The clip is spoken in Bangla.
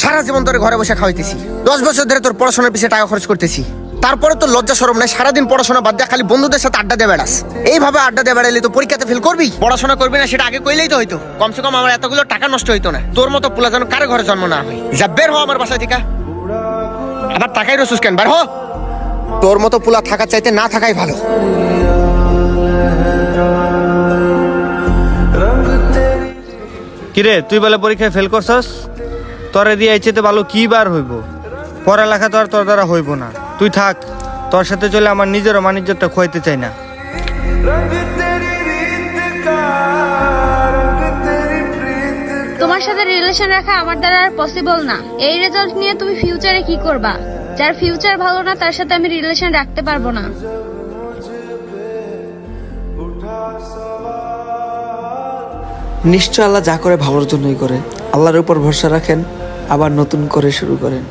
সারা জীবন ধরে ঘরে বসে খাওয়াইতেছি, 10 বছর ধরে তোর পড়াশোনার পিছিয়ে টাকা খরচ করতেছি, তারপরে তোর লজ্জা শরম নাই? সারাদিন পড়াশোনা বাদ দিয়ে খালি বন্ধুদের সাথে আড্ডা দিয়ে বেড়াস। এইভাবে আড্ডা দিয়ে বেড়াইলে তো পরীক্ষাতে ফেল করবি। পড়াশোনা করবি না সেটা আগে কইলেই তো হইতো, কমসে কম আমার এতগুলো টাকা নষ্ট হইতো না। তোর মতো পোলা যেন কারো ঘরে জন্ম না হয়। যা বের হ আমার বাসা থেকে। আবার টাকাই রসুস কেন? বের হ। তোর মতো পোলা থাকার চাইতে না থাকাই ভালো। কিরে তুই বলে পরীক্ষায় ফেল করছস? তোরে দিয়ে চাইতে ভালো কি বার হইব? পড়ালেখা তো আর তোর দ্বারা হইব না। তুই থাক, তোর সাথে চলে আমার নিজেরও মানিজ্যটা খোয়াইতে চাই না। তোমার সাথে রিলেশন রাখা আমার দ্বারা আর পসিবল না। এই রেজাল্ট নিয়ে তুমি ফিউচারে কি করবা? যার ফিউচার ভালো না তার সাথে আমি রিলেশন রাখতে পারবো না। নিশ্চয় আল্লাহ যা করে ভালোর জন্যই করে। আল্লাহর উপর ভরসা রাখেন, আবার নতুন করে শুরু করেন।